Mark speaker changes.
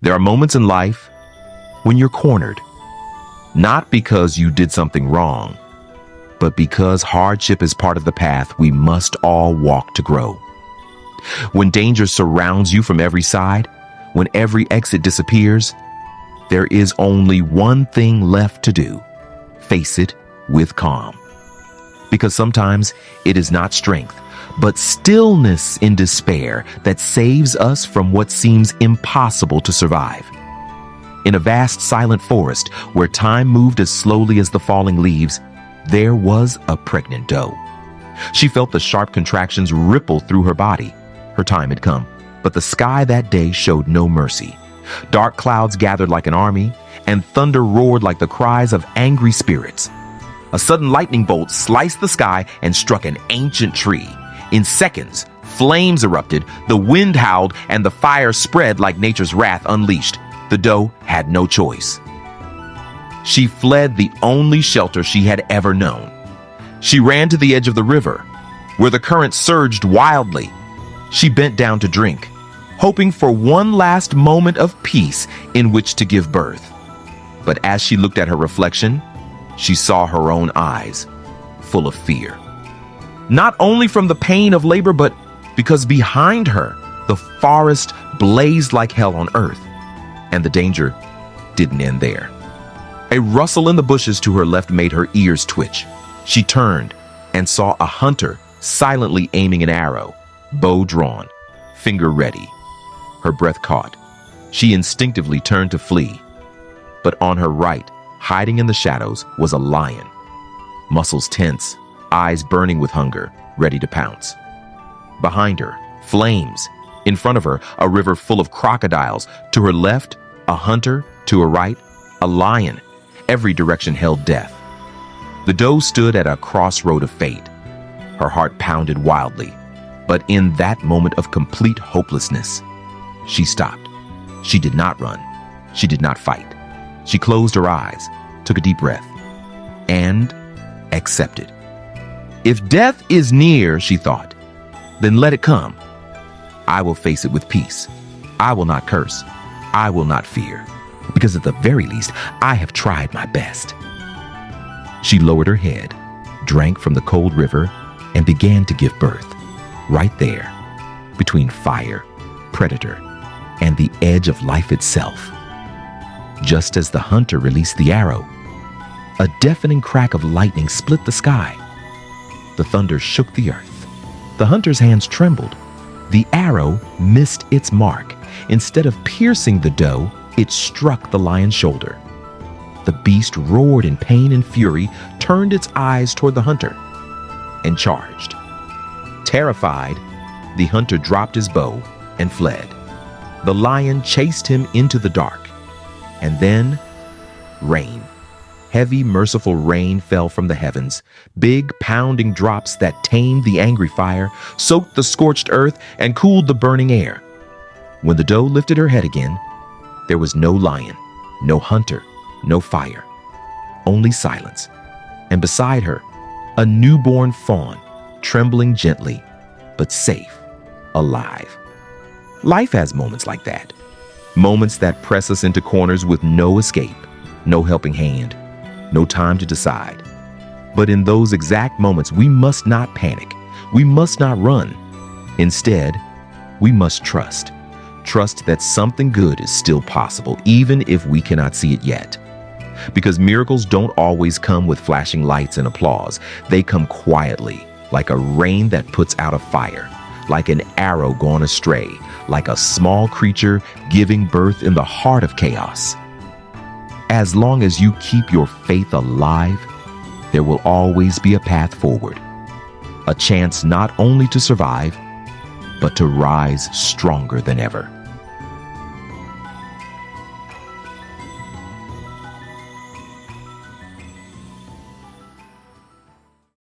Speaker 1: There are moments in life when you're cornered, not because you did something wrong, but because hardship is part of the path we must all walk to grow. When danger surrounds you from every side, when every exit disappears, there is only one thing left to do: face it with calm. Because sometimes it is not strength, but stillness in despair that saves us from what seems impossible to survive. In a vast silent forest where time moved as slowly as the falling leaves, there was a pregnant doe. She felt the sharp contractions ripple through her body. Her time had come, but the sky that day showed no mercy. Dark clouds gathered like an army, and thunder roared like the cries of angry spirits. A sudden lightning bolt sliced the sky and struck an ancient tree. In seconds, flames erupted, the wind howled, and the fire spread like nature's wrath unleashed. The doe had no choice. She fled the only shelter she had ever known. She ran to the edge of the river, where the current surged wildly. She bent down to drink, hoping for one last moment of peace in which to give birth. But as she looked at her reflection, she saw her own eyes, full of fear. Not only from the pain of labor, but because behind her, the forest blazed like hell on earth. And the danger didn't end there. A rustle in the bushes to her left made her ears twitch. She turned and saw a hunter silently aiming an arrow, bow drawn, finger ready. Her breath caught. She instinctively turned to flee. But on her right, hiding in the shadows, was a lion. Muscles tense, eyes burning with hunger, ready to pounce. Behind her, flames. In front of her, a river full of crocodiles. To her left, a hunter. To her right, a lion. Every direction held death. The doe stood at a crossroad of fate. Her heart pounded wildly. But in that moment of complete hopelessness, she stopped. She did not run. She did not fight. She closed her eyes, took a deep breath, and accepted. If death is near, she thought, then let it come. I will face it with peace. I will not curse. I will not fear, because at the very least, I have tried my best. She lowered her head, drank from the cold river, and began to give birth, right there, between fire, predator, and the edge of life itself. Just as the hunter released the arrow, a deafening crack of lightning split the sky. The thunder shook the earth. The hunter's hands trembled. The arrow missed its mark. Instead of piercing the doe, it struck the lion's shoulder. The beast roared in pain and fury, turned its eyes toward the hunter, and charged. Terrified, the hunter dropped his bow and fled. The lion chased him into the dark. And then, rain. Heavy, merciful rain fell from the heavens, big, pounding drops that tamed the angry fire, soaked the scorched earth, and cooled the burning air. When the doe lifted her head again, there was no lion, no hunter, no fire, only silence. And beside her, a newborn fawn, trembling gently, but safe, alive. Life has moments like that. Moments that press us into corners with no escape, no helping hand, no time to decide. But in those exact moments, we must not panic. We must not run. Instead, we must trust. Trust that something good is still possible, even if we cannot see it yet. Because miracles don't always come with flashing lights and applause. They come quietly, like a rain that puts out a fire, like an arrow gone astray, like a small creature giving birth in the heart of chaos. As long as you keep your faith alive, there will always be a path forward, a chance not only to survive, but to rise stronger than ever.